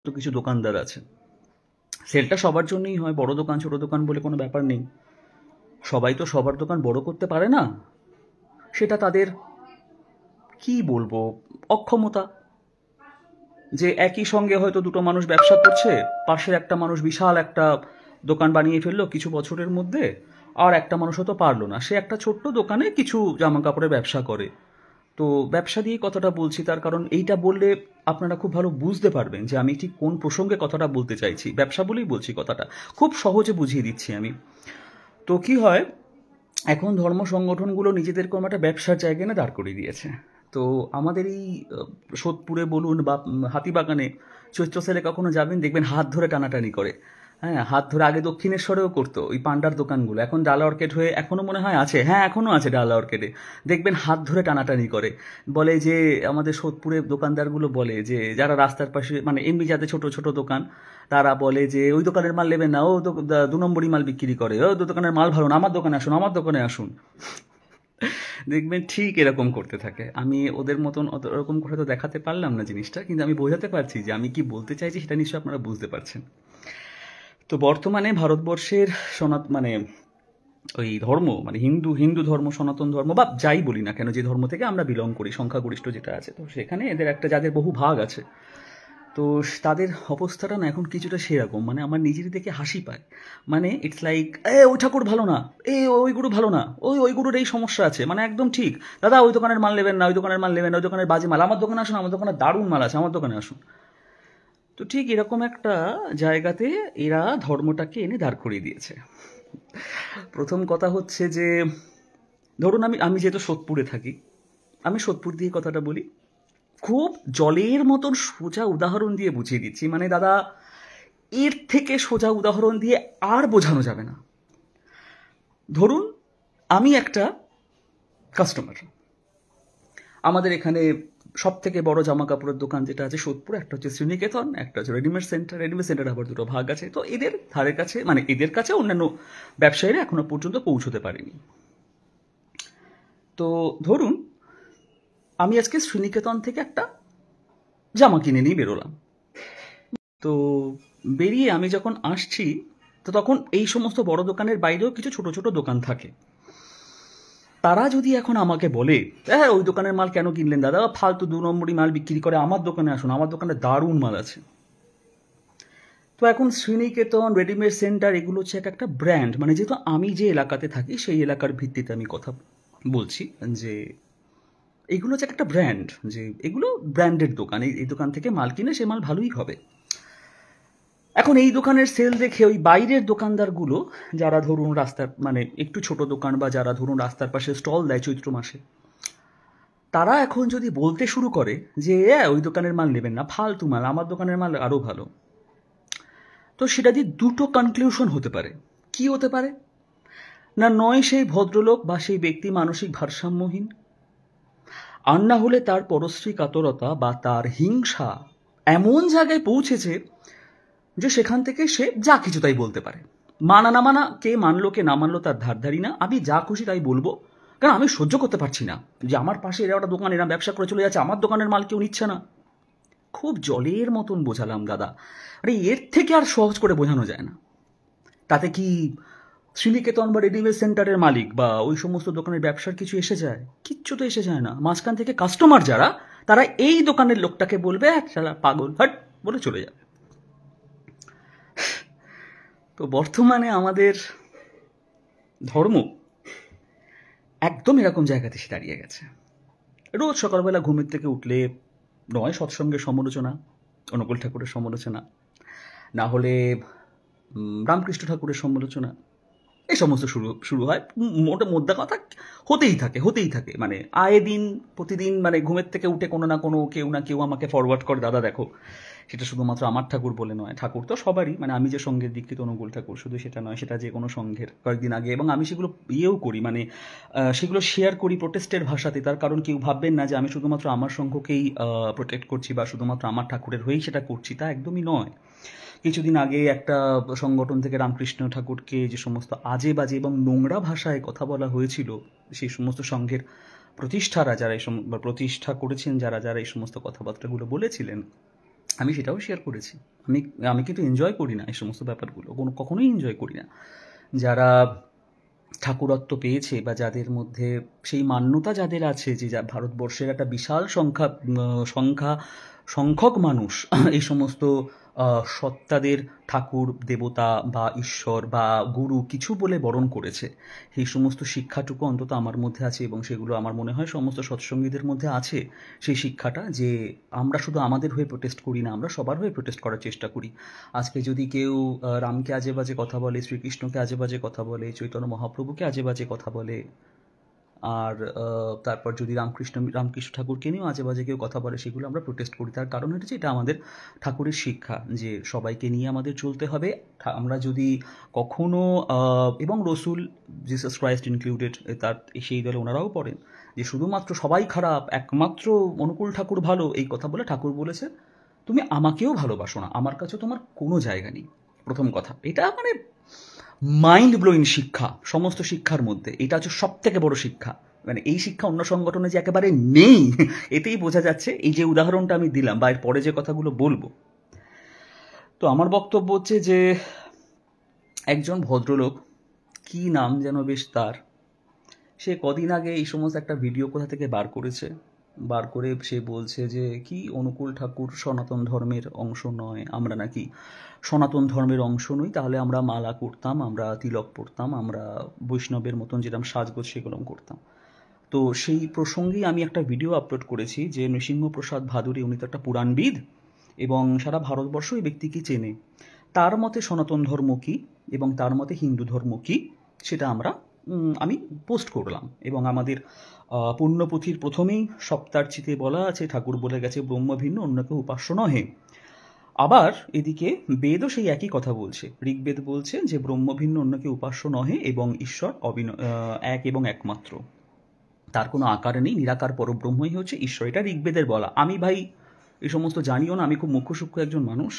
তো কিছু দোকানদার আছে, সেলটা সবার জন্যই হয়, বড় দোকান ছোট দোকান বলে কোনো ব্যাপার নেই। সবাই তো সবার দোকান বড় করতে পারে না, সেটা তাদের কি বলবো অক্ষমতা। যে একই সঙ্গে হয়তো দুটো মানুষ ব্যবসা করছে, পাশের একটা মানুষ বিশাল একটা দোকান বানিয়ে ফেললো কিছু বছরের মধ্যে, আর একটা মানুষ হয়তো পারলো না, সে একটা ছোট্ট দোকানে কিছু জামা কাপড়ের ব্যবসা করে। তো ব্যবসা দিয়ে কথাটা বলছি তার কারণ এইটা বললে আপনারা খুব ভালো বুঝতে পারবেন যে আমি ঠিক কোন প্রসঙ্গে কথাটা বলতে চাইছি। ব্যবসা বলেই বলছি কথাটা, খুব সহজে বুঝিয়ে দিচ্ছি আমি। তো কি হয়, এখন ধর্ম সংগঠনগুলো নিজেদেরকে একটা ব্যবসার জায়গায় না দাঁড় করিয়ে দিয়েছে। তো আমাদের এই সোদপুরে বলুন বা হাতিবাগানে চৈত্র সেলে কখনো যাবেন, দেখবেন হাত ধরে টানাটানি করে। হ্যাঁ, হাত ধরে আগে দক্ষিণেশ্বরেও করতো ওই পান্ডার দোকানগুলো, এখন ডালা অর্কেড হয়ে এখনো মনে হয় আছে, হ্যাঁ এখনো আছে ডালা অর্কেডে। দেখবেন হাত ধরে টানাটানি করে। বলে যে আমাদের সোদপুরের দোকানদারগুলো বলে যে যারা রাস্তার পাশে মানে এমনি যাদের ছোট ছোট দোকান, তারা বলে যে ওই দোকানের মাল নেবেন না, ও দু নম্বরই মাল বিক্রি করে, ও দোকানের মাল ভালো না, আমার দোকানে আসুন, আমার দোকানে আসুন। দেখবেন ঠিক এরকম করতে থাকে। আমি ওদের মতন অত ওরকম করে তো দেখাতে পারলাম না জিনিসটা, কিন্তু আমি বোঝাতে পারছি যে আমি কি বলতে চাইছি, সেটা নিশ্চয়ই আপনারা বুঝতে পারছেন। তো বর্তমানে ভারতবর্ষের মানে ওই ধর্ম মানে হিন্দু হিন্দু ধর্ম, সনাতন ধর্ম বা যাই বলি না কেন, যে ধর্ম থেকে আমরা বিলং করি, সংখ্যাগরিষ্ঠ যেটা আছে, তো সেখানে এদের একটা যাদের বহু ভাগ আছে, তো তাদের অবস্থাটা না এখন কিছুটা সেরকম, মানে আমার নিজের দেখে হাসি পায়। মানে ইটস লাইক, ওই ঠাকুর ভালো না, ওই গুরু ভালো না, ওই গুরুর এই সমস্যা আছে, মানে একদম ঠিক। দাদা ওই দোকানের মাল নেবেন না, ওই দোকানের মাল নেবেন না, ওই দোকানের বাজে মাল, আমার দোকানে আসুন, আমার দোকানে দারুণ মাল আছে, আমার দোকানে আসুন। তো ঠিক এরকম একটা জায়গাতে এরা ধর্মটাকে এনে দাঁড় করিয়ে দিয়েছে। প্রথম কথা হচ্ছে যে ধরুন আমি আমি যেহেতু সোদপুরে থাকি, আমি সোদপুর দিয়ে কথাটা বলি, খুব জলের মতন সোজা উদাহরণ দিয়ে বুঝিয়ে দিচ্ছি। মানে দাদা, এর থেকে সোজা উদাহরণ দিয়ে আর বোঝানো যাবে না। ধরুন আমি একটা কাস্টমার, আমাদের এখানে সব থেকে বড় জামা কাপড়ের দোকান যেটা আছে সোদপুরে, একটা হচ্ছে শ্রীনিকেতন, একটা হচ্ছে রেডিমেড সেন্টার। রেডিমেড সেন্টার আবার দুটো ভাগ আছে। তো এদের ধারে কাছে মানে এদের কাছে অন্যান্য ব্যবসায়ীরা এখনো পর্যন্ত পৌঁছতে পারেনি। তো ধরুন আমি আজকে শ্রীনিকেতন থেকে একটা জামা কিনে নিয়ে বেরোলাম। তো বেরিয়ে আমি যখন আসছি, তো তখন এই সমস্ত বড় দোকানের বাইরেও কিছু ছোট ছোট দোকান থাকে। তারা যদি এখন আমাকে বলে, হ্যাঁ ওই দোকানের মাল কেন কিনলেন দাদা, ফালতু দু নম্বরই মাল বিক্রি করে, আমার দোকানে আসুন, আমার দোকানে দারুণ মাল আছে। তো এখন শ্রীনিকেতন, রেডিমেড সেন্টার এগুলো হচ্ছে একটা ব্র্যান্ড। মানে যেহেতু আমি যে এলাকাতে থাকি সেই এলাকার ভিত্তিতে আমি কথা বলছি, যে এগুলো হচ্ছে একটা ব্র্যান্ড, যে এগুলো ব্র্যান্ডেড দোকান, এই দোকান থেকে মাল কিনে সে মাল ভালোই হবে। এখন এই দোকানের সেল দেখে ওই বাইরের দোকানদারগুলো, যারা ধরুন রাস্তার মানে একটু ছোট দোকান বা যারা ধরুন রাস্তার পাশে স্টল দেয় চৈত্র মাসে, তারা এখন যদি বলতে শুরু করে যে ওই দোকানের মাল নেবেন না, ফালতু মাল, আমার দোকানের মাল আরও ভালো, তো সেটা দিয়ে দুটো কনক্লুশন হতে পারে। কি হতে পারে না, নয় সেই ভদ্রলোক বা সেই ব্যক্তি মানসিক ভারসাম্যহীন, আর না হলে তার পরশ্রী কাতরতা বা তার হিংসা এমন জায়গায় পৌঁছেছে যে সেখান থেকে সে যা কিছু তাই বলতে পারে। মানা না মানা, কে মানলো কে না মানলো তার ধারধারি না, আমি যা খুশি তাই বলবো, কারণ আমি সহ্য করতে পারছি না যে আমার পাশে এরা একটা দোকান, এরা ব্যবসা করে চলে যাচ্ছে, আমার দোকানের মাল কেউ নিচ্ছে না। খুব জলের মতন বোঝালাম দাদা, আরে এর থেকে আর সহজ করে বোঝানো যায় না। তাতে কি শ্রীনিকেতন বা রেডিমেড সেন্টারের মালিক বা ওই সমস্ত দোকানের ব্যবসার কিছু এসে যায়? কিচ্ছু তো এসে যায় না। মাঝখান থেকে কাস্টমার যারা, তারা এই দোকানের লোকটাকে বলবে শালা পাগল, হাট বলে চলে যাবে। তো বর্তমানে আমাদের ধর্ম একদম এরকম জায়গাতে এসে দাঁড়িয়ে গেছে। রোজ সকালবেলা ঘুমের থেকে উঠলে নয় সৎসঙ্গের সমালোচনা, অনুকূল ঠাকুরের সমালোচনা, না হলে রামকৃষ্ণ ঠাকুরের সমালোচনা, এই সমস্ত শুরু শুরু হয়। মোদ্দা কথা হতেই থাকে। মানে আয়ে দিন প্রতিদিন মানে ঘুমের থেকে উঠে কোনো না কোনো কেউ না কেউ আমাকে ফরওয়ার্ড করে, দাদা দেখো, সেটা শুধুমাত্র আমার ঠাকুর বলে নয়, ঠাকুর তো সবারই, মানে আমি যে সঙ্ঘের দীক্ষিত অনুকূল ঠাকুর, শুধু সেটা নয়, সেটা যে কোনো সঙ্ঘের কয়েকদিন আগে, এবং আমি সেগুলো ইয়েও করি, মানে সেগুলো শেয়ার করি প্রোটেস্টের ভাষাতে। তার কারণ কেউ ভাববেন না যে আমি শুধুমাত্র আমার সংঘকেই প্রোটেক্ট করছি বা শুধুমাত্র আমার ঠাকুরের হয়েই সেটা করছি, তা একদমই নয়। কিছুদিন আগে একটা সংগঠন থেকে রামকৃষ্ণ ঠাকুরকে যে সমস্ত আজে বাজে এবং নোংরা ভাষায় কথা বলা হয়েছিল, সেই সমস্ত সংঘের প্রতিষ্ঠারা যারা প্রতিষ্ঠা করেছেন, যারা যারা এই সমস্ত কথাবার্তাগুলো বলেছিলেন, আমি সেটাও শেয়ার করেছি। আমি আমি কিন্তু এনজয় করি না এই সমস্ত ব্যাপারগুলো, কখনোই এনজয় করি না। যারা ঠাকুরত্ব পেয়েছে বা যাদের মধ্যে সেই মান্যতা যাদের আছে, যে ভারতবর্ষের একটা বিশাল সংখ্যক মানুষ এই সমস্ত সত্তাদের ঠাকুর, দেবতা বা ঈশ্বর বা গুরু কিছু বলে বরণ করেছে, সেই সমস্ত শিক্ষাটুকু অন্তত আমার মধ্যে আছে, এবং সেগুলো আমার মনে হয় সমস্ত সৎসঙ্গীদের মধ্যে আছে। সেই শিক্ষাটা যে আমরা শুধু আমাদের হয়ে প্রোটেস্ট করি না, আমরা সবার হয়ে প্রোটেস্ট করার চেষ্টা করি। আজকে যদি কেউ রামকে আজে বাজে কথা বলে, শ্রীকৃষ্ণকে আজে বাজে কথা বলে, চৈতন্য মহাপ্রভুকে আজে বাজে কথা বলে, আর তারপর যদি রামকৃষ্ণ ঠাকুরকে নিয়েও আজে বাজে কেউ কথা বলে, সেগুলো আমরা প্রোটেস্ট করি। তার কারণ হচ্ছে এটা আমাদের ঠাকুরের শিক্ষা যে সবাইকে নিয়ে আমাদের চলতে হবে। আমরা যদি কখনো এবং রসুল, জিসাস ক্রাইস্ট ইনক্লুডেড, তার সেই দলে ওনারাও পড়েন, যে শুধুমাত্র সবাই খারাপ, একমাত্র অনুকূল ঠাকুর ভালো, এই কথা বলে ঠাকুর বলেছে তুমি আমাকেও ভালোবাসো না, আমার কাছে তোমার কোনো জায়গা নেই। প্রথম কথা, এটা মানে মাইন্ড ব্লোয়িং শিক্ষা সমস্ত শিক্ষার মধ্যে। এটা হচ্ছে সব থেকে বড় শিক্ষা। মানে এই শিক্ষা অন্য সংগঠনে যে একেবারে নেই, এতেই বোঝা যাচ্ছে। এই যে উদাহরণটা আমি দিলাম বা এর পরে যে কথাগুলো বলবো, তো আমার বক্তব্য হচ্ছে যে একজন ভদ্রলোক, কি নাম যেন বেশ তার, সে কদিন আগে এই সমস্ত একটা ভিডিও কোথা থেকে বার করেছে, বার করে সে বলছে যে কি অনুকূল ঠাকুর সনাতন ধর্মের অংশ নয়, আমরা নাকি সনাতন ধর্মের অংশ নই, তাহলে আমরা মালা করতাম, আমরা তিলক পরতাম, আমরা বৈষ্ণবের মতন যেরকম সাজগোজ সেগুলো করতাম। তো সেই প্রসঙ্গেই আমি একটা ভিডিও আপলোড করেছি যে নৃসিংহপ্রসাদ ভাদুরী, উনি তো একটা পুরাণবিদ এবং সারা ভারতবর্ষ এই ব্যক্তিকে চেনে। তার মতে সনাতন ধর্ম কী এবং তার মতে হিন্দু ধর্ম কী, সেটা আমি পোস্ট করলাম। এবং আমাদের পুণ্যপুথির প্রথমেই সপ্তার্চিতে বলা আছে, ঠাকুর বলে গেছে ব্রহ্ম ভিন্ন অন্য কেউ উপাস্য নহে। আবার এদিকে বেদও সেই একই কথা বলছে। ঋগ্বেদ বলছে যে ব্রহ্ম ভিন্ন অন্য কেউ উপাস্য নহে এবং ঈশ্বর এক এবং একমাত্র, তার কোনো আকার নেই, নিরাকার পরব্রহ্মই হচ্ছে ঈশ্বর। এটা ঋগ্বেদের বলা। আমি ভাই এই সমস্ত জানিও না, আমি খুব মুখ্য সূক্ষ্ম একজন মানুষ,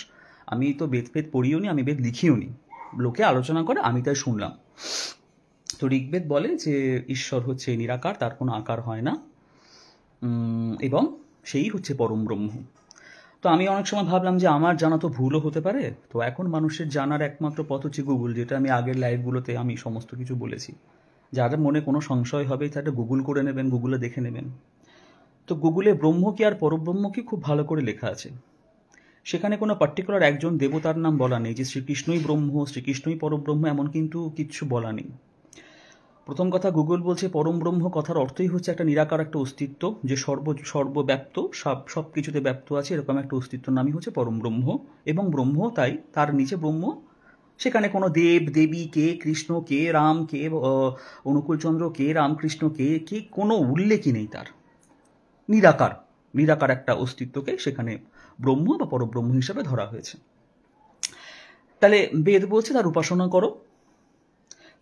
আমি তো বেদ পড়িও নি, আমি বেদ লিখিও নি, লোকে আলোচনা করে আমি তাই শুনলাম। তো ঋগ্বেদ বলে যে ঈশ্বর হচ্ছে নিরাকার, তার কোনো আকার হয় না, এবং সেই হচ্ছে পরম ব্রহ্ম। তো আমি অনেক সময় ভাবলাম যে আমার জানা তো ভুলও হতে পারে। তো এখন মানুষের জানার একমাত্র পথ হচ্ছে গুগল, যেটা আমি আগের লাইভগুলোতে আমি সমস্ত কিছু বলেছি। যাদের মনে কোনো সংশয় হবে তারা গুগল করে নেবেন, গুগলে দেখে নেবেন। তো গুগলে ব্রহ্ম কি আর পরব্রহ্ম কি খুব ভালো করে লেখা আছে। সেখানে কোনো পার্টিকুলার একজন দেবতার নাম বলা নেই যে শ্রীকৃষ্ণই ব্রহ্ম, শ্রীকৃষ্ণই পরব্রহ্ম, এমন কিন্তু কিচ্ছু বলা নেই। প্রথম কথা, গুগল বলছে পরম ব্রহ্ম কথার অর্থই হচ্ছে একটা নিরাকার একটা অস্তিত্ব, যে সর্বব্যাপ্ত, সব কিছুতে ব্যপ্ত আছে, এরকম একটা অস্তিত্বর নামই হচ্ছে পরম ব্রহ্ম। এবং ব্রহ্ম তাই, তার নিচে ব্রহ্ম, সেখানে কোনো দেব দেবী, কে কৃষ্ণ, কে রাম, কে অনুকূলচন্দ্র, কে রামকৃষ্ণ, কে কে কোনো উল্লেখই নেই তার। নিরাকার একটা অস্তিত্বকে সেখানে ব্রহ্ম বা পরব্রহ্ম হিসাবে ধরা হয়েছে। তাহলে বেদ বলছে তার উপাসনা করো,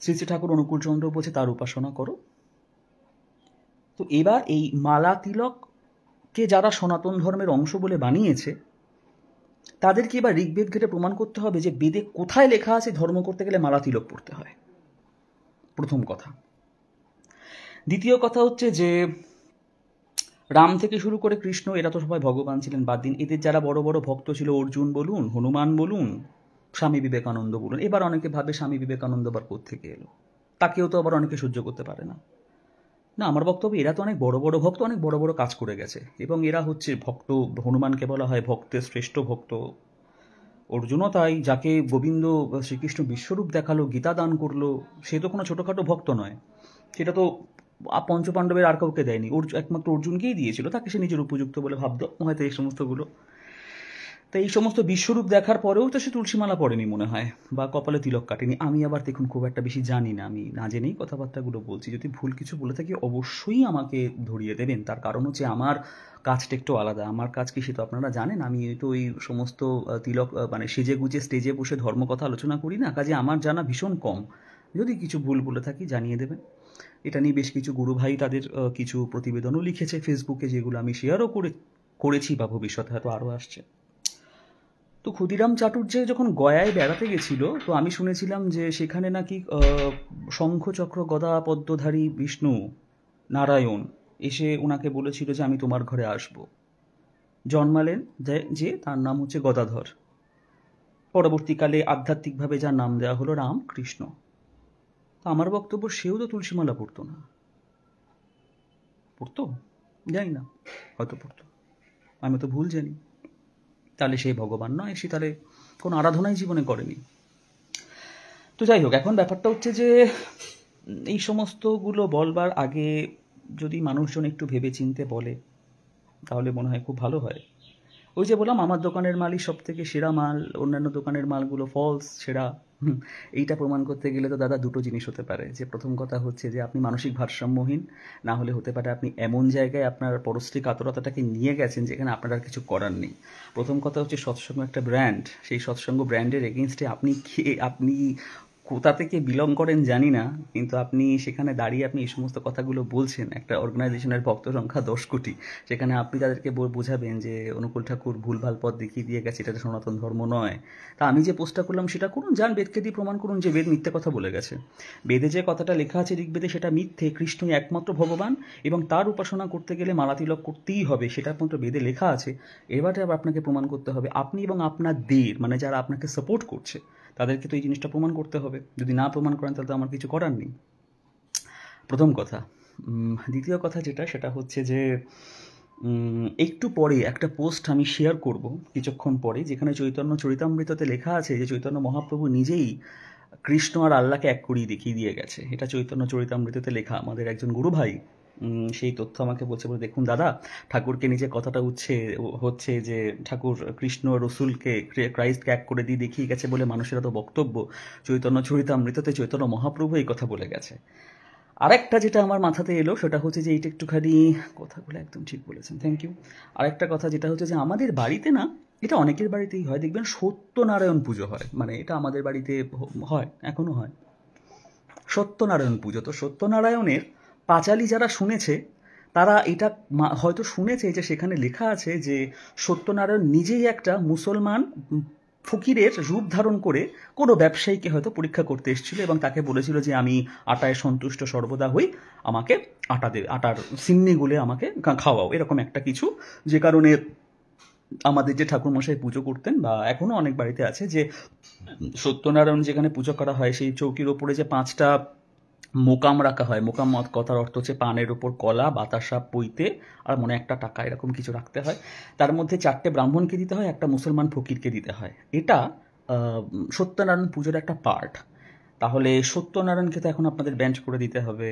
শ্রী শ্রী ঠাকুর অনুকূলচন্দ্র বলছে তার উপাসনা করো। তো এবার এই মালা তিলককে যারা সনাতন ধর্মের অংশ বলে বানিয়েছে, তাদেরকে এবার ঋগ্বেদ ঘেটে প্রমাণ করতে হবে যে বেদে কোথায় লেখা আছে ধর্ম করতে গেলে মালা তিলক পড়তে হয়, প্রথম কথা। দ্বিতীয় কথা হচ্ছে যে রাম থেকে শুরু করে কৃষ্ণ, এরা তো সবাই ভগবান ছিলেন, বাদ দিন। এদের যারা বড় বড় ভক্ত ছিল, অর্জুন বলুন, হনুমান বলুন, স্বামী বিবেকানন্দ বলুন, এবার অনেকে ভাবে স্বামী বিবেকানন্দ আবার কোত্থেকে এলো, তাকেও তো আবার অনেকে সহ্য করতে পারে না। না, আমার বক্তব্য এরা তো অনেক বড় বড় ভক্ত, অনেক বড় বড় কাজ করে গেছে, এবং এরা হচ্ছে ভক্ত। হনুমানকে বলা হয় ভক্তের শ্রেষ্ঠ ভক্ত, অর্জুনও তাই। যাকে গোবিন্দ শ্রীকৃষ্ণ বিশ্বরূপ দেখালো, গীতা দান করলো, সে তো কোনো ছোটোখাটো ভক্ত নয়। সেটা তো পঞ্চপাণ্ডবের আর কাউকে দেয়নি, একমাত্র অর্জুনকেই দিয়েছিল, তাকে সে নিজের উপযুক্ত বলে ভাবতো হয়তো এই সমস্তগুলো। তো এই সমস্ত বিশ্বরূপ দেখার পরেও তো সে তুলসীমালা পড়েনি মনে হয়, বা কপালে তিলক কাটেনি। আমি আবার দেখুন খুব একটা বেশি জানি না, আমি না জেনেই কথাবার্তাগুলো বলছি। যদি ভুল কিছু বলে থাকি অবশ্যই আমাকে ধরিয়ে দেবেন, তার কারণ হচ্ছে আমার কাজটা একটু আলাদা। আমার কাজ কি সে তো আপনারা জানেন, আমি তো ওই সমস্ত তিলক মানে সেজে গুজে স্টেজে বসে ধর্ম কথা আলোচনা করি না, কাজে আমার জানা ভীষণ কম। যদি কিছু ভুল বলে থাকি জানিয়ে দেবেন। এটা নিয়ে বেশ কিছু গুরু ভাই তাদের কিছু প্রতিবেদনও লিখেছে ফেসবুকে, যেগুলো আমি শেয়ারও করেছি বা ভবিষ্যতে হয়তো আরও আসছে। তো ক্ষুদিরাম চাটুর্যে যখন গয়ায় বেড়াতে গেছিল, তো আমি শুনেছিলাম যে সেখানে নাকি শঙ্খচক্র গদা পদ্মধারী বিষ্ণু নারায়ণ এসে ওনাকে বলেছিল যে আমি তোমার ঘরে আসব। জন্মালেন যে তার নাম হচ্ছে গদাধর। পরবর্তীকালে আধ্যাত্মিকভাবে যার নাম দেওয়া হলো রামকৃষ্ণ। তা আমার বক্তব্য, সেও তো তুলসীমালা পড়তো না। পড়তো? জানি না, হয়তো পড়তো, আমি তো ভুল জানি। তাহলে সে ভগবান নয়, সে তাহলে কোনো আরাধনাই জীবনে করেনি। তো যাই হোক, এখন ব্যাপারটা হচ্ছে যে এই সমস্তগুলো বলবার আগে যদি মানুষজন একটু ভেবে চিনতে বলে তাহলে মনে হয় খুব ভালো হয়। ওই যে বললাম, আমার দোকানের মালই সব থেকে সেরা মাল, অন্যান্য দোকানের মালগুলো ফলস, সেরা। এইটা প্রমাণ করতে গেলে তো দাদা দুটো জিনিস হতে পারে। যে প্রথম কথা হচ্ছে যে আপনি মানসিক ভারসাম্যহীন, না হলে হতে পারে আপনি এমন জায়গায় আপনার পরশ্রী কাতরতাটাকে নিয়ে গেছেন যেখানে আপনার আর কিছু করার নেই। প্রথম কথা হচ্ছে সৎসঙ্গ একটা ব্র্যান্ড, সেই সৎসঙ্গ ব্র্যান্ডের এগেনস্টে আপনি কোথা থেকে বিলং করেন জানি না, কিন্তু আপনি সেখানে দাঁড়িয়ে আপনি এই সমস্ত কথাগুলো বলছেন। একটা অর্গানাইজেশনের ভক্ত সংখ্যা 10 কোটি, সেখানে আপনি তাদেরকে বোঝাবেন যে অনুকূল ঠাকুর ভুলভাল পথ দেখিয়ে দিয়ে গেছে, এটা সনাতন ধর্ম নয়। তা আমি যে পোস্টটা করলাম সেটা করুন, যান বেদকে দিয়ে প্রমাণ করুন যে বেদ মিথ্যে কথা বলে গেছে। বেদে যে কথাটা লেখা আছে ঋগ্বেদে, সেটা মিথ্যে। কৃষ্ণই একমাত্র ভগবান এবং তার উপাসনা করতে গেলে মালা তিলক করতেই হবে, সেটা একমাত্র বেদে লেখা আছে। এবারে আবার আপনাকে প্রমাণ করতে হবে, আপনি এবং আপনাদের মানে যারা আপনাকে সাপোর্ট করছে তাদেরকে তো এই জিনিসটা প্রমাণ করতে হবে। যদি না প্রমাণ করেন তাহলে তো আমার কিছু করার নেই, প্রথম কথা। দ্বিতীয় কথা যেটা, সেটা হচ্ছে যে একটু পরে একটা পোস্ট আমি শেয়ার করব কিছুক্ষণ পরে, যেখানে চৈতন্য চরিতামৃততে লেখা আছে যে চৈতন্য মহাপ্রভু নিজেই কৃষ্ণ আর আল্লাহকে এক করিয়ে দেখিয়ে দিয়ে গেছে। এটা চৈতন্য চরিতামৃততে লেখা। আমাদের একজন গুরু ভাই সেই তথ্য আমাকে বলছে, বলে দেখুন দাদা, ঠাকুরকে নিজে কথাটা হচ্ছে যে ঠাকুর কৃষ্ণ রসুলকে ক্রাইস্টকে এক করে দিয়ে দেখিয়ে গেছে বলে মানুষেরা তো বক্তব্য, চৈতন্য চরিতামৃততে চৈতন্য মহাপ্রভু এই কথা বলে গেছে। আরেকটা যেটা আমার মাথাতে এলো সেটা হচ্ছে যে এইটা একটুখানি, কথাগুলো একদম ঠিক বলেছেন, থ্যাংক ইউ। আরেকটা কথা যেটা হচ্ছে যে আমাদের বাড়িতে না, এটা অনেকের বাড়িতেই হয়, দেখবেন সত্যনারায়ণ পুজো হয়। মানে এটা আমাদের বাড়িতে হয়, এখনো হয় সত্যনারায়ণ পুজো। তো সত্যনারায়ণের পাঁচালি যারা শুনেছে তারা এটা হয়তো শুনেছে যে সেখানে লেখা আছে যে সত্যনারায়ণ নিজেই একটা মুসলমান ফকিরের রূপ ধারণ করে কোনো ব্যবসায়ীকে হয়তো পরীক্ষা করতে এসেছিল এবং তাকে বলেছিল যে আমি আটায় সন্তুষ্ট সর্বদা হই, আমাকে আটার সিন্নি গুলে আমাকে খাওয়াও, এরকম একটা কিছু। যে কারণে আমাদের যে ঠাকুরমশাই পুজো করতেন বা এখনও অনেক বাড়িতে আছে, যে সত্যনারায়ণ যেখানে পুজো করা হয় সেই চৌকির ওপরে যে 5টা মোকাম রাখা হয়, মোকাম কথার অর্থ হচ্ছে পানের ওপর কলা, বাতাসা, পৈতে আর মনে একটা টাকা, এরকম কিছু রাখতে হয়। তার মধ্যে 4টে ব্রাহ্মণকে দিতে হয়, একটা মুসলমান ফকিরকে দিতে হয়। এটা সত্যনারায়ণ পুজোর একটা পার্ট। তাহলে সত্যনারায়ণকে তো এখন আপনাদের ব্যান্ড করে দিতে হবে।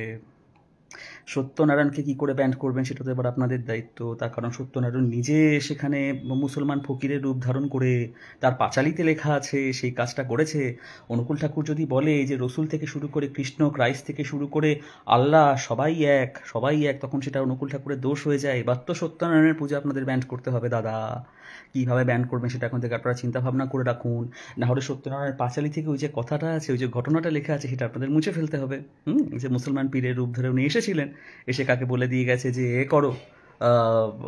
সত্যনারায়ণকে কী করে ব্যান্ড করবেন সেটা তো এবার আপনাদের দায়িত্ব। তার কারণ সত্যনারায়ণ নিজে সেখানে মুসলমান ফকিরের রূপ ধারণ করে, তার পাঁচালিতে লেখা আছে, সেই কাজটা করেছে। অনুকূল ঠাকুর যদি বলে যে রসুল থেকে শুরু করে কৃষ্ণ, ক্রাইস্ট থেকে শুরু করে আল্লাহ সবাই এক, সবাই এক, তখন সেটা অনুকূল ঠাকুরের দোষ হয়ে যায়। এবার তো সত্যনারায়ণের পুজো আপনাদের ব্যান্ড করতে হবে দাদা। কীভাবে ব্যান্ড করবেন সেটা এখন থেকে আপনারা চিন্তা ভাবনা করে রাখুন। না হলে সত্যনারায়ণের পাঁচালি থেকে ওই যে কথাটা আছে, ওই যে ঘটনাটা লেখা আছে, সেটা আপনাদের মুছে ফেলতে হবে। যে মুসলমান পীরের রূপ ধরে উনি এসেছিলেন, এসে কাকে বলে দিয়ে গেছে যে এ করো,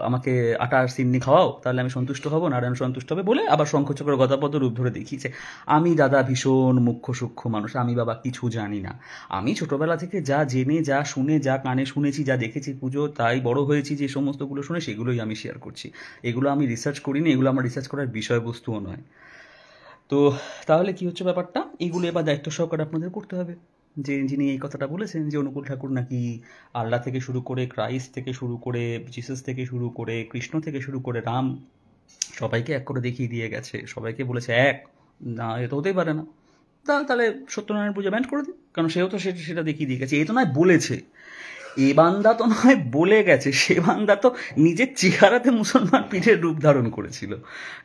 আমাকে আটার সিন্নি খাওয়াও, তাহলে আমি সন্তুষ্ট হব, নারায়ণ সন্তুষ্ট হবে বলে আবার শঙ্খচক্র গদাপদ্ম রূপ ধরে দেখিয়েছে। আমি দাদা ভীষণ মুখ্য সূক্ষ্ম মানুষ, আমি বাবা কিছু জানি না। আমি ছোটবেলা থেকে যা জেনে, যা শুনে, যা কানে শুনেছি, যা দেখেছি পুজো, তাই বড় হয়েছি, যে সমস্তগুলো শুনে সেগুলোই আমি শেয়ার করছি। এগুলো আমি রিসার্চ করিনি, এগুলো আমার রিসার্চ করার বিষয়বস্তুও নয়। তো তাহলে কি হচ্ছে ব্যাপারটা, এগুলো এবার দায়িত্ব সহকারে আপনাদের করতে হবে। যে যিনি এই কথাটা বলেছেন যে অনুকূল ঠাকুর নাকি আল্লাহ থেকে শুরু করে, ক্রাইস্ট থেকে শুরু করে, জিসাস থেকে শুরু করে, কৃষ্ণ থেকে শুরু করে, রাম, সবাইকে এক করে দেখিয়ে দিয়ে গেছে, সবাইকে বলেছে এক, না এ তো হতেই পারে না। তাহলে সত্যনারায়ণ পুজো ব্যান্ড করে দিন, কারণ সেও তো সেটা দেখিয়ে দিয়ে গেছে। এ তো নয় বলেছে, এ বান্দা তো নয় বলে গেছে, সে বান্দা তো নিজের চেহারাতে মুসলমান পীরের রূপ ধারণ করেছিল।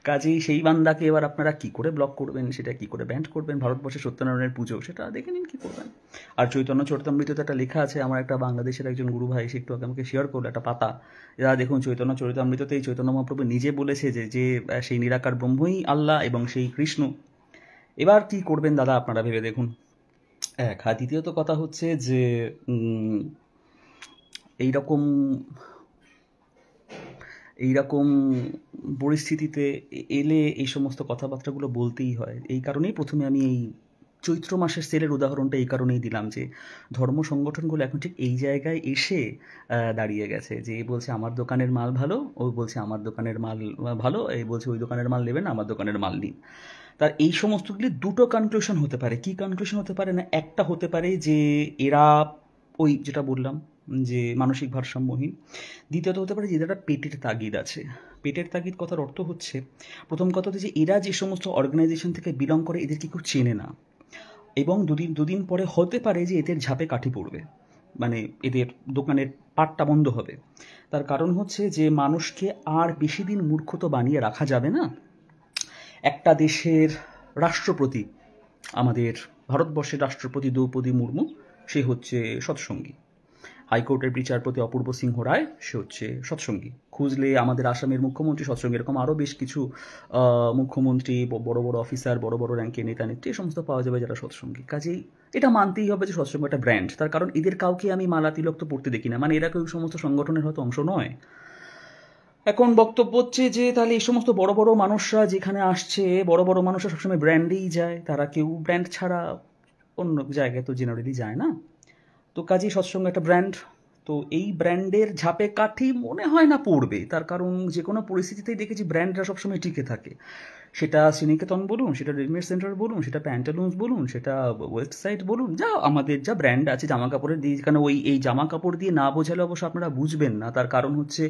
কাজেই সেই বান্দাকে এবার আপনারা কি করে ব্লক করবেন, সেটা কি করে ব্যান্ড করবেন, ভারতবর্ষে সত্যনারায়ণের পুজো, সেটা দেখে নিন কি করবেন। আর চৈতন্য চরিতামৃততে একটা লেখা আছে, আমার একটা বাংলাদেশের একজন গুরু ভাই সে একটু আগে আমাকে শেয়ার করলো একটা পাতা। এরা দেখুন চৈতন্য চরিতামৃততেই চৈতন্য মহাপ্রভু নিজে বলেছে যে সেই নিরাকার ব্রহ্মই আল্লাহ এবং সেই কৃষ্ণ। এবার কি করবেন দাদা আপনারা ভেবে দেখুন, এক। আর দ্বিতীয়ত কথা হচ্ছে যে এইরকম এইরকম পরিস্থিতিতে এলে এই সমস্ত কথাবার্তাগুলো বলতেই হয়। এই কারণেই প্রথমে আমি এই চৈত্র মাসের সেলের উদাহরণটা এই কারণেই দিলাম যে ধর্ম সংগঠনগুলো এখন ঠিক এই জায়গায় এসে দাঁড়িয়ে গেছে যে এ বলছে আমার দোকানের মাল ভালো, ও বলছে আমার দোকানের মাল ভালো, এই বলছে ওই দোকানের মাল নেবেন, আমার দোকানের মাল নিন। তার এই সমস্তগুলি দুটো কনক্লুশন হতে পারে। কি কনক্লুশন হতে পারে না, একটা হতে পারে যে এরা ওই যেটা বললাম যে মানসিক ভারসাম্যহীন। দ্বিতীয়ত হতে পারে যে এদের একটা পেটের তাগিদ আছে। পেটের তাগিদ কথার অর্থ হচ্ছে প্রথম কথা হচ্ছে যে এরা যে সমস্ত অর্গানাইজেশন থেকে বিলং করে এদেরকে কেউ চেনে না, এবং দুদিন পরে হতে পারে যে এদের ঝাঁপে কাঠি পড়বে, মানে এদের দোকানের পাটটা বন্ধ হবে। তার কারণ হচ্ছে যে মানুষকে আর বেশি দিন মূর্খ তো বানিয়ে রাখা যাবে না। একটা দেশের রাষ্ট্রপতি, আমাদের ভারতবর্ষের রাষ্ট্রপতি দ্রৌপদী মুর্মু, সে হচ্ছে সৎসঙ্গী। হাইকোর্টের বিচারপতি অপূর্ব সিংহ রায়, সে হচ্ছে সৎসঙ্গী। খুঁজলে আমাদের আসামের মুখ্যমন্ত্রী সৎসঙ্গী, এরকম আরও বেশ কিছু মুখ্যমন্ত্রী, বড় বড় অফিসার, বড় বড় র্যাঙ্কের নেতা নেত্রী, এই সমস্ত পাওয়া যাবে যারা সৎসঙ্গী। কাজেই এটা মানতেই হবে যে সৎসঙ্গ একটা ব্র্যান্ড। তার কারণ এদের কাউকে আমি মালা তিলক তো পড়তে দেখি না, মানে এরা কেউ সমস্ত সংগঠনের হয়তো অংশ নয়। এখন বক্তব্য হচ্ছে যে তাহলে এই সমস্ত বড় বড় মানুষরা যেখানে আসছে, বড় বড় মানুষরা সবসময় ব্র্যান্ডেই যায়, তারা কেউ ব্র্যান্ড ছাড়া অন্য জায়গায় তো জেনারেলি যায় না। তো কাজেই সৎসঙ্গ একটা ব্র্যান্ড। তো এই ব্র্যান্ডের ঝাপে কাঠি মনে হয় না পড়বে, তার কারণ যে কোনো পরিস্থিতিতেই দেখেছি ব্র্যান্ডরা সবসময় টিকে থাকে। সেটা শ্রীনিকেতন বলুন, সেটা রেডিমেড সেন্টার বলুন, সেটা প্যান্টালুন্স বলুন, সেটা ওয়েস্ট সাইড বলুন, যা আমাদের যা ব্র্যান্ড আছে জামা কাপড়ের দিয়ে, যেখানে এই জামা কাপড় দিয়ে না বোঝালে অবশ্য আপনারা বুঝবেন না। তার কারণ হচ্ছে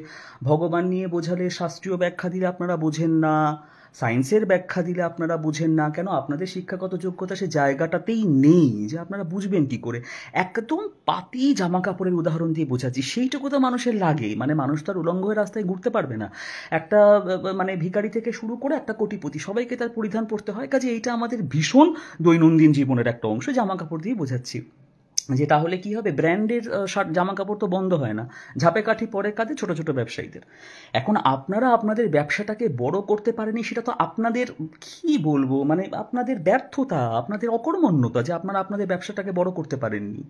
ভগবান নিয়ে বোঝালে শাস্ত্রীয় ব্যাখ্যা দিলে আপনারা বোঝেন না, সায়েন্সের ব্যাখ্যা দিলে আপনারা বুঝেন না। কেন? আপনাদের শিক্ষাগত যোগ্যতা সে জায়গাটাতেই নেই যে আপনারা বুঝবেন কি করে। একদম পাতি জামা কাপড়ের উদাহরণ দিয়ে বোঝাচ্ছি, সেইটুকু তো মানুষের লাগে। মানে মানুষ তো আর উলঙ্গ হয়ে রাস্তায় ঘুরতে পারবে না। একটা মানে ভিখারি থেকে শুরু করে একটা কোটিপতি, সবাইকে তার পরিধান করতে হয়। কাজে এইটা আমাদের ভীষণ দৈনন্দিন জীবনের একটা অংশ, জামা কাপড় দিয়ে বোঝাচ্ছি। যে তাহলে কি হবে, ব্র্যান্ডের জামা কাপড় তো বন্ধ হয় না, ঝাপে কাঠি পরে কাঁধে ছোট ছোট ব্যবসায়ীদের। এখন আপনারা আপনাদের ব্যবসাটাকে বড় করতে পারেনি, সেটা তো আপনাদের কি বলবো, মানে আপনাদের ব্যর্থতা, আপনাদের অকর্মণ্যতা যে আপনারা আপনাদের ব্যবসাটাকে বড় করতে পারেননি।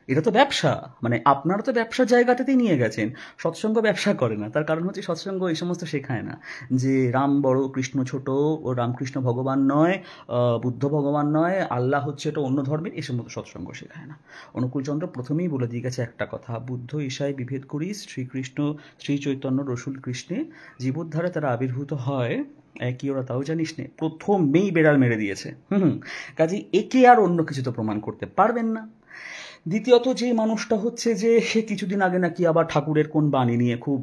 এটা তো ব্যবসা, মানে আপনারা তো ব্যবসার জায়গাটাতেই নিয়ে গেছেন। সৎসঙ্গ ব্যবসা করে না, তার কারণ হচ্ছে সৎসঙ্গ এই সমস্ত শেখায় না যে রাম বড় কৃষ্ণ ছোট, ও রামকৃষ্ণ ভগবান নয়, বুদ্ধ ভগবান নয়, আল্লাহ হচ্ছে এটা অন্য ধর্মের, এই সমস্ত সৎসঙ্গ শেখায় না। অনুকূলচন্দ্র প্রথমেই বলে দিয়ে গেছে একটা কথা, বুদ্ধ ঈশায় বিভেদ করিস, শ্রীকৃষ্ণ শ্রী চৈতন্য রসুল কৃষ্ণে জীবোদ্ধারে তারা আবির্ভূত হয়, একই ওরা তাও জানিস নে, প্রথমেই বেড়াল মেরে দিয়েছে। কাজেই একে আর অন্য কিছু তো প্রমাণ করতে পারবেন না। দ্বিতীয়ত যে মানুষটা হচ্ছে যে সে কিছুদিন আগে নাকি আবার ঠাকুরের কোন বাণী নিয়ে খুব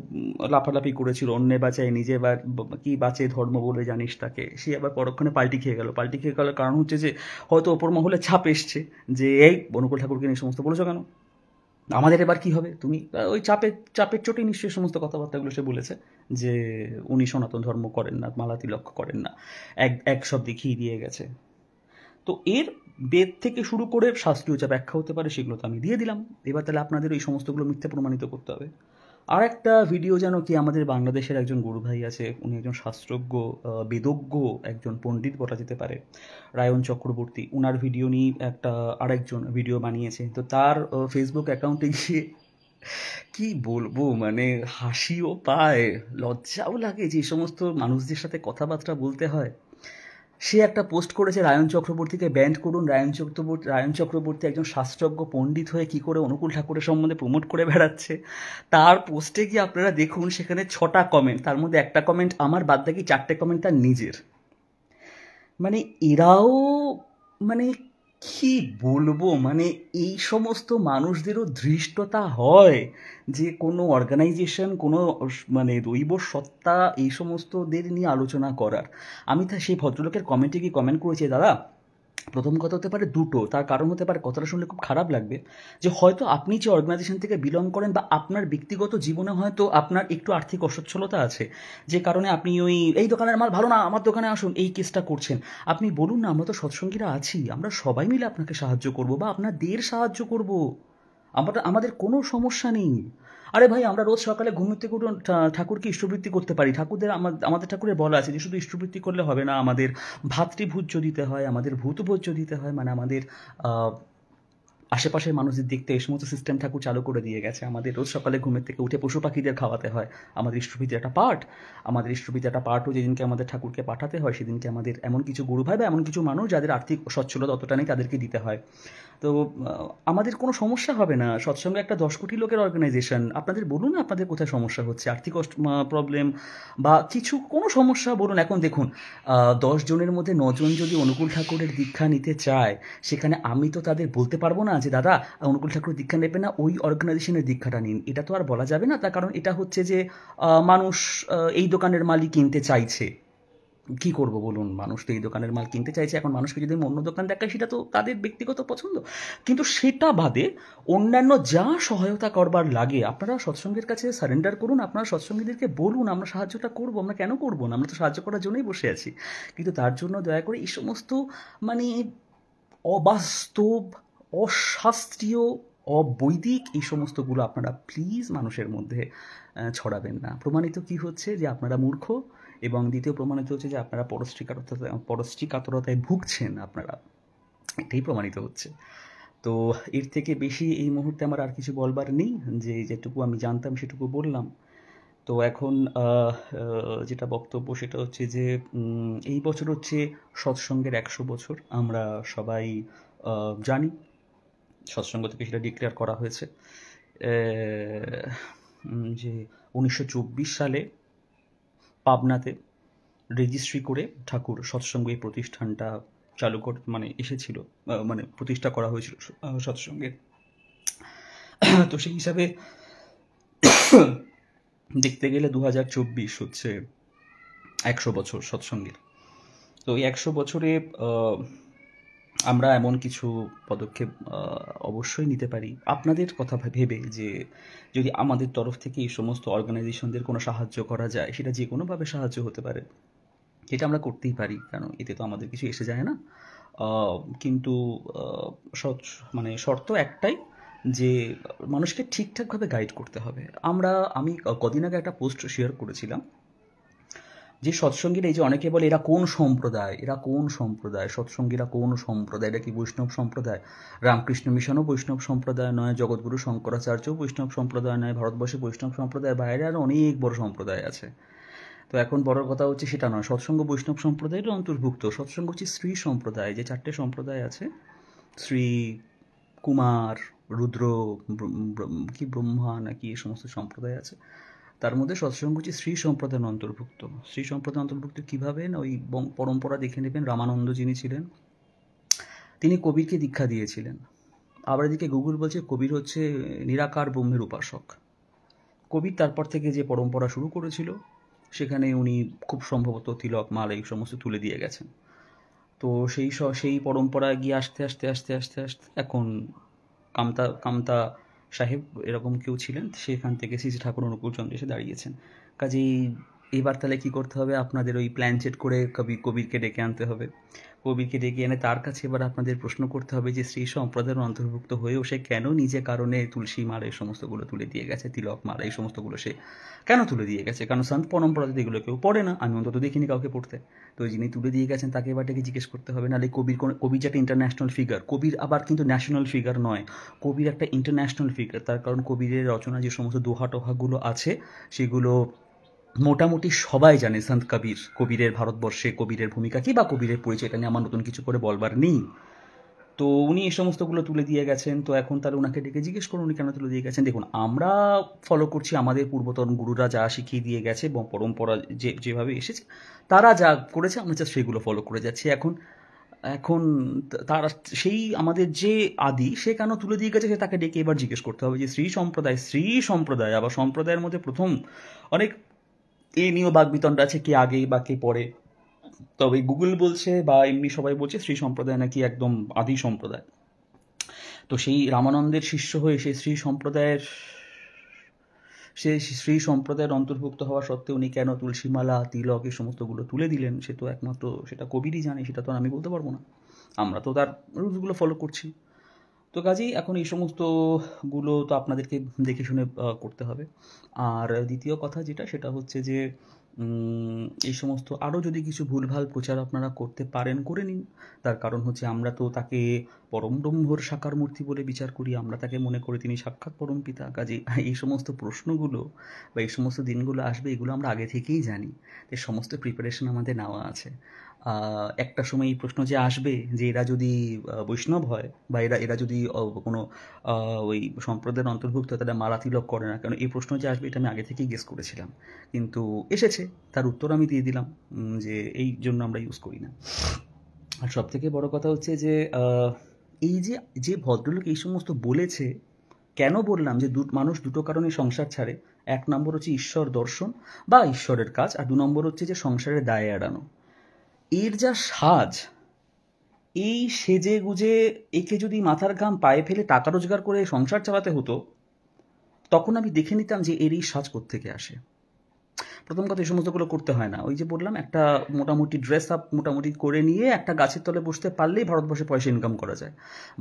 লাফালাফি করেছিল, অন্যে বাঁচায় নিজে কি বাঁচে ধর্ম বলে জানিস তাকে, সে আবার পরক্ষণে পাল্টি খেয়ে গেল। পাল্টি খেয়ে গেল কারণ হচ্ছে যে হয়তো ওপর মহলে ছাপ এসছে যে এই অনুকূল ঠাকুরকে নিয়ে সমস্ত বলেছো কেন, আমাদের এবার কি হবে তুমি। ওই চাপের চোটেই নিশ্চয়ই সমস্ত কথাবার্তাগুলো সে বলেছে যে উনি সনাতন ধর্ম করেন না, মালা তিলক করেন না, এক সব দেখিয়ে দিয়ে গেছে। তো এর বেদ থেকে শুরু করে শাস্ত্রীয় যা ব্যাখ্যা হতে পারে সেগুলো তো আমি দিয়ে দিলাম। এবার তাহলে আপনাদের এই সমস্তগুলো মিথ্যা প্রমাণিত করতে হবে। আর একটা ভিডিও যেন কি, আমাদের বাংলাদেশের একজন গুরু ভাই আছে, উনি একজন শাস্ত্রজ্ঞ, বেদজ্ঞ, একজন পণ্ডিত বলা যেতে পারে, রায়ন চক্রবর্তী। উনার ভিডিও নিয়ে আরেকজন ভিডিও বানিয়েছে। তো তার ফেসবুক অ্যাকাউন্টে গিয়ে কি বলবো, মানে হাসিও পায়, লজ্জাও লাগে যে এই সমস্ত মানুষদের সাথে কথাবার্তা বলতে হয়। সে একটা পোস্ট করেছে, রায়ন চক্রবর্তীকে ব্যান্ড করুন। রায়ন চক্রবর্তী একজন শাস্ত্রজ্ঞ পণ্ডিত হয়ে কি করে অনুকূল ঠাকুরের সম্বন্ধে প্রমোট করে বেড়াচ্ছে। তার পোস্টে গিয়ে আপনারা দেখুন, সেখানে 6টা কমেন্ট, তার মধ্যে একটা কমেন্ট আমার, বাদ বাকি 4টে কমেন্ট তার নিজের। মানে এরাও, মানে কি বলবো, মানে এই সমস্ত মানুষদেরও ধৃষ্টতা হয় যে কোনো অর্গানাইজেশন, কোনো মানে দৈব সত্তা, এই সমস্তদের নিয়ে আলোচনা করার। আমি সেই ভদ্রলোকের কমেন্টে গিয়ে কমেন্ট করেছি, দাদা প্রথম কথা হতে পারে দুটো, তার কারণ হতে পারে কথাটা শুনলে খুব খারাপ লাগবে, যে হয়তো আপনি যে অর্গানাইজেশন থেকে বিলং করেন বা আপনার ব্যক্তিগত জীবনে হয়তো আপনার একটু আর্থিক অসচ্ছলতা আছে, যে কারণে আপনি এই দোকানের মাল ভালো না, আমার দোকানে আসুন, এই কেসটা করছেন। আপনি বলুন না, আমরা তো সৎসঙ্গীরা আছি, আমরা সবাই মিলে আপনাকে সাহায্য করব বা আপনাদের সাহায্য করব, আমাদের কোনো সমস্যা নেই। আরে ভাই, আমরা রোজ সকালে ঘুম থেকে উঠে ঠাকুরকে ইষ্টবৃত্তি করতে পারি। আমাদের ঠাকুরের বলা আছে যে শুধু ইষ্টবৃত্তি করলে হবে না, আমাদের ভাতৃভোজ্য দিতে হয়, আমাদের ভূতভোজ্য দিতে হয়, মানে আমাদের আশেপাশের মানুষদের দেখতে এই সমস্ত সিস্টেম ঠাকুর চালু করে দিয়ে গেছে। আমাদের রোজ সকালে ঘুমের থেকে উঠে পশু পাখিদের খাওয়াতে হয়, আমাদের ইষ্টভীতির একটা পার্ট। আমাদের ইষ্টভীতির একটা পার্টও যেদিনকে আমাদের ঠাকুরকে পাঠাতে হয়, সেদিনকে আমাদের এমন কিছু গুরু ভাই বা এমন কিছু মানুষ যাদের আর্থিক সচ্ছলতা অতটা নেই, তাদেরকে দিতে হয়। তো আমাদের কোনো সমস্যা হবে না। সৎসঙ্গ একটা 10 কোটি লোকের অর্গানাইজেশন। আপনাদের বলুন না আপনাদের কোথায় সমস্যা হচ্ছে, আর্থিক প্রবলেম বা কিছু কোনো সমস্যা বলুন। এখন দেখুন, 10 জনের মধ্যে 9 জন যদি অনুকূল ঠাকুরের দীক্ষা নিতে চায়, সেখানে আমি তো তাদের বলতে পারবো না যে দাদা অনুকূল ঠাকুরের দীক্ষা নেবে না, ওই অর্গানাইজেশনের দীক্ষাটা নিন। এটা তো আর বলা যাবে না, তার কারণ এটা হচ্ছে যে মানুষ এই দোকানের মালই কিনতে চাইছে। কি করব বলুন, মানুষ তো এই দোকানের মাল কিনতে চাইছে। এখন মানুষকে যদি আমি অন্য দোকান দেখাই, সেটা তো তাদের ব্যক্তিগত পছন্দ। কিন্তু সেটা বাদে অন্যান্য যা সহায়তা করবার লাগে আপনারা সৎসঙ্গের কাছে সারেন্ডার করুন। আপনারা সৎসঙ্গীদেরকে বলুন আমরা সাহায্যটা করব। আমরা কেন করব না? আমরা তো সাহায্য করার জন্যই বসে আছি। কিন্তু তার জন্য দয়া করে এই সমস্ত মানে অবাস্তব, অশাস্ত্রীয়, অবৈদিক এই সমস্তগুলো আপনারা প্লিজ মানুষের মধ্যে ছড়াবেন না। প্রমাণিত কি হচ্ছে যে আপনারা মূর্খ, এবং দ্বিতীয় প্রমাণিত হচ্ছে যে আপনারা পরশ্রী কাতরতায় ভুগছেন আপনারা। এটাই প্রমাণিত হচ্ছে। তো এর থেকে বেশি এই মুহূর্তে আমার আর কিছু বলবার নেই। যেটুকু আমি জানতাম সেটুকু বললাম। তো এখন যেটা বক্তব্য সেটা হচ্ছে যে এই বছর হচ্ছে সৎসঙ্গের 100 বছর। আমরা সবাই জানি, সৎসঙ্গ থেকে সেটা ডিক্লেয়ার করা হয়েছে যে 1924 সালে পাবনাতে রেজিস্ট্রি করে ঠাকুর সৎসঙ্গ এই প্রতিষ্ঠানটা চালু মানে এসেছিল, মানে প্রতিষ্ঠা করা হয়েছিল সৎসঙ্গের। তো সেই হিসাবে দেখতে গেলে 2024 হচ্ছে 100 বছর সৎসঙ্গের। তো এই 100 বছরে আমরা এমন কিছু পদক্ষেপ অবশ্যই নিতে পারি আপনাদের কথা ভেবে, যে যদি আমাদের তরফ থেকে এই সমস্ত অর্গানাইজেশনদের কোনো সাহায্য করা যায়, সেটা যে কোনোভাবে সাহায্য হতে পারে, এটা আমরা করতেই পারি, কারণ এতে তো আমাদের কিছু এসে যায় না। কিন্তু মানে শর্ত একটাই, যে মানুষকে ঠিকঠাকভাবে গাইড করতে হবে। আমি কদিন আগে একটা পোস্ট শেয়ার করেছিলাম যে সৎসঙ্গীরা, এই যে অনেকে বলে এরা কোন সম্প্রদায়, সৎসঙ্গীরা কোন সম্প্রদায়, এটা কি বৈষ্ণব সম্প্রদায়? রামকৃষ্ণ মিশনও বৈষ্ণব সম্প্রদায় নয়, জগৎগুরু শঙ্করাচার্যও বৈষ্ণব সম্প্রদায় নয়, ভারতবর্ষে বৈষ্ণব সম্প্রদায়ের বাইরে আরও অনেক বড় সম্প্রদায় আছে। তো এখন বড় কথা হচ্ছে সেটা নয়, সৎসঙ্গ বৈষ্ণব সম্প্রদায়ের অন্তর্ভুক্ত। সৎসঙ্গ হচ্ছে শ্রী সম্প্রদায়, যে 4টে সম্প্রদায় আছে, শ্রী, কুমার, রুদ্র, কি ব্রহ্মা নাকি এই সমস্ত সম্প্রদায় আছে, তার মধ্যে সৎসঙ্গ হচ্ছে শ্রী সম্প্রদায়ের অন্তর্ভুক্ত। শ্রী সম্প্রদায় অন্তর্ভুক্ত কীভাবে না, ওই পরম্পরা দেখে নেবেন। রামানন্দ যিনি ছিলেন, তিনি কবিরকে দীক্ষা দিয়েছিলেন। আবার এদিকে গুগল বলছে কবির হচ্ছে নিরাকার ব্রহ্মের উপাসক। কবির তারপর থেকে যে পরম্পরা শুরু করেছিল, সেখানে উনি খুব সম্ভবত তিলক, মাল এই সমস্ত তুলে দিয়ে গেছেন। তো সেই পরম্পরায় গিয়ে আস্তে আস্তে এখন কামতা সাহেব এরকম কেউ ছিলেন, সেখান থেকে শ্রী ঠাকুর অনুকূলচন্দ্র এসে দাঁড়িয়েছেন। কাজেই এবার তাহলে কী করতে হবে, আপনাদের ওই প্ল্যান চেট করে কবিরকে ডেকে আনতে হবে। কবিরকে ডেকে এনে তার কাছে এবার আপনাদের প্রশ্ন করতে হবে যে শ্রী সম্প্রদায়ের অন্তর্ভুক্ত হয়েও সে কেন নিজে কারণে তুলসী মালা এই সমস্তগুলো তুলে দিয়ে গেছে, তিলক মালা এই সমস্তগুলো সে কেন তুলে দিয়ে গেছে? কারণ সন্ত পরম্পরাতে এগুলো কেউ পড়ে না, আমি অন্তত দেখিনি কাউকে পড়তে। তো যিনি তুলে দিয়ে গেছেন তাকে এবার ডেকে জিজ্ঞেস করতে হবে। নাহলে কবির যে একটা ইন্টারন্যাশনাল ফিগার, কবির আবার কিন্তু ন্যাশনাল ফিগার নয়, কবির একটা ইন্টারন্যাশনাল ফিগার। তার কারণ কবিরের রচনা যে সমস্ত দোহা টোহাগুলো আছে, সেগুলো মোটামুটি সবাই জানে। সন্ত কবিরের ভারতবর্ষে কবিরের ভূমিকা কী বা কবিরের পরিচয়টা নিয়ে আমার নতুন কিছু করে বলবার নেই। তো উনি এই সমস্তগুলো তুলে দিয়ে গেছেন। তো এখন তাহলে ওনাকে ডেকে জিজ্ঞেস করুন উনি কেন তুলে দিয়ে গেছেন। দেখুন, আমরা ফলো করছি আমাদের পূর্বতন গুরুরা যা শিখিয়ে দিয়ে গেছে এবং পরম্পরা যেভাবে এসেছে, তারা যা করেছে আমরা জাস্ট সেগুলো ফলো করে যাচ্ছি। এখন এখন তারা সেই আমাদের যে আদি, সে কেন তুলে দিয়ে গেছে, সে তাকে ডেকে এবার জিজ্ঞেস করতে হবে যে শ্রী সম্প্রদায় আবার সম্প্রদায়ের মধ্যে প্রথম অনেক এই নিয়েও বাকবিতণ্ডা আছে, কে আগে বা কে পরে। তবে গুগল বলছে বা এমনি সবাই বলছে শ্রী সম্প্রদায় নাকি একদম আদি সম্প্রদায়। তো সেই রামানন্দের শিষ্য হয়ে সেই শ্রী সম্প্রদায়ের অন্তর্ভুক্ত হওয়া সত্ত্বেও উনি কেন তুলসীমালা, তিলক এই সমস্তগুলো তুলে দিলেন, সে তো একমাত্র সেটা কবিরই জানে, সেটা তো আমি বলতে পারবো না। আমরা তো তার রুলসগুলো ফলো করছি। তো কাজেই এখন এই সমস্তগুলো তো আপনাদেরকে দেখে শুনে করতে হবে। আর দ্বিতীয় কথা যেটা, সেটা হচ্ছে যে এই সমস্ত আরও যদি কিছু ভুলভাল প্রচার আপনারা করতে পারেন করে নিন। তার কারণ হচ্ছে আমরা তো তাকে পরম ব্রহ্মর সাকার মূর্তি বলে বিচার করি, আমরা তাকে মনে করি তিনি সাক্ষাৎ পরম পিতা। কাজে এই সমস্ত প্রশ্নগুলো বা এই সমস্ত দিনগুলো আসবে এগুলো আমরা আগে থেকেই জানি, এই সমস্ত প্রিপারেশন আমাদের নেওয়া আছে। একটা সময় এই প্রশ্ন যে আসবে যে এরা যদি বৈষ্ণব হয় বা এরা এরা যদি কোনো ওই সম্প্রদায়ের অন্তর্ভুক্ত, তারা মালা তিলক করে না কেন, এই প্রশ্ন যে আসবে এটা আমি আগে থেকেই গেস করেছিলাম, কিন্তু এসেছে, তার উত্তর আমি দিয়ে দিলাম যে এই জন্য আমরা ইউজ করি না। আর সব থেকে বড় কথা হচ্ছে যে এই যে যে ভদ্রলোক এই সমস্ত বলেছে, কেন বললাম যে মানুষ দুটো কারণে সংসার ছাড়ে। এক নম্বর হচ্ছে ঈশ্বর দর্শন বা ঈশ্বরের কাজ, আর দু নম্বর হচ্ছে যে সংসারের দায় এড়ানো। এর যা সাজ, এই সেজে গুজে একে যদি মাথার ঘাম পায়ে ফেলে টাকা রোজগার করে সংসার চালাতে হতো, তখন আমি দেখে নিতাম যে এর এই সাজ কোত্থেকে আসে। প্রথম কথা এই সমস্তগুলো করতে হয় না, ওই যে বললাম একটা মোটামুটি ড্রেস আপ মোটামুটি করে নিয়ে একটা গাছের তলে বসতে পারলেই ভারতবর্ষে পয়সা ইনকাম করা যায়।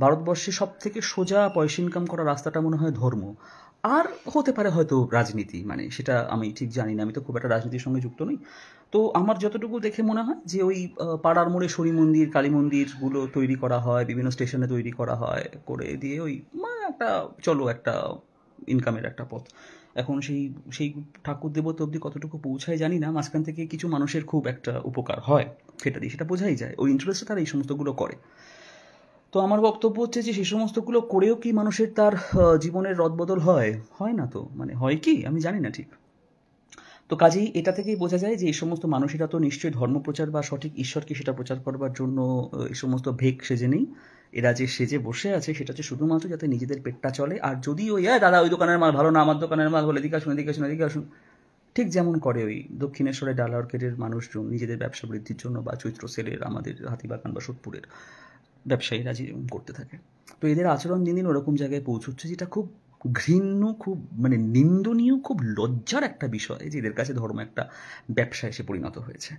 ভারতবর্ষে সব থেকে সোজা পয়সা ইনকাম করার রাস্তাটা মনে হয় ধর্ম, আর হতে পারে হয়তো রাজনীতি, মানে সেটা আমি ঠিক জানি না, আমি তো খুব একটা রাজনীতির সঙ্গে যুক্ত নই। তো আমার যতটুকু দেখে মনে হয় যে ওই পাড়ার মোড়ে শনি মন্দির কালী মন্দিরগুলো তৈরি করা হয়, বিভিন্ন স্টেশনে তৈরি করা হয়, করে দিয়ে ওই একটা চলো একটা ইনকামের একটা পথ। এখন সেই সেই ঠাকুর দেবতা অবধি কতটুকু পৌঁছায় জানি না, মাঝখান থেকে কিছু মানুষের খুব একটা উপকার হয়, সেটা দিয়ে সেটা বোঝাই যায়, ওই ইন্টারেস্টে তারা এই সমস্তগুলো করে। তো আমার বক্তব্য হচ্ছে যে সেই সমস্তগুলো করেও কি মানুষের তার জীবনের রদবদল হয়? হয় না তো, মানে হয় কি আমি জানি না ঠিক। তো কাজেই এটা থেকেই বোঝা যায় যে এই সমস্ত মানুষেরা তো নিশ্চয়ই ধর্মপ্রচার বা সঠিক ঈশ্বরকে সেটা প্রচার করবার জন্য এই সমস্ত ভেক সেজে নেই। এরা যে সেজে বসে আছে সেটা হচ্ছে শুধুমাত্র যাতে নিজেদের পেটটা চলে। আর যদি ওই দাদা ওই দোকানের মাল ভালো না, আমার দোকানের মাল বলে এদিকে আসুন এদিকে আসুন এদিকে আসুন, ঠিক যেমন করে ওই দক্ষিণেশ্বরের ডালা অর্কেডের মানুষজন নিজেদের ব্যবসা বৃদ্ধির জন্য, বা চৈত্র সেলের আমাদের হাতিবাগান বা সোদপুরের ব্যবসায়ীরা যেরকম করতে থাকে। তো এদের আচরণ দিন দিন ওরকম জায়গায় পৌঁছচ্ছে যেটা খুব ঘৃণ্য, খুব মানে নিন্দনীয়, খুব লজ্জার একটা বিষয় যে এদের কাছে ধর্ম একটা ব্যবসা এসে পরিণত হয়েছে।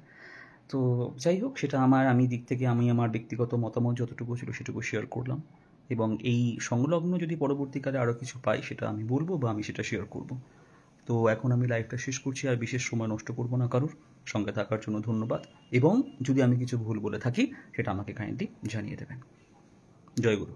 তো যাই হোক, সেটা আমি দিক থেকে আমি আমার ব্যক্তিগত মতামত যতটুকু ছিল সেটুকু শেয়ার করলাম, এবং এই সংলগ্ন যদি পরবর্তীকালে আরও কিছু পাই সেটা আমি বলবো বা আমি সেটা শেয়ার করব। তো এখন আমি লাইভটা শেষ করছি, আর বিশেষ সময় নষ্ট করব না কারোর। সঙ্গে থাকার জন্য ধন্যবাদ, এবং যদি আমি কিছু ভুল বলে থাকি সেটা আমাকে কাইন্ডলি জানিয়ে দেবেন। জয় গুরু।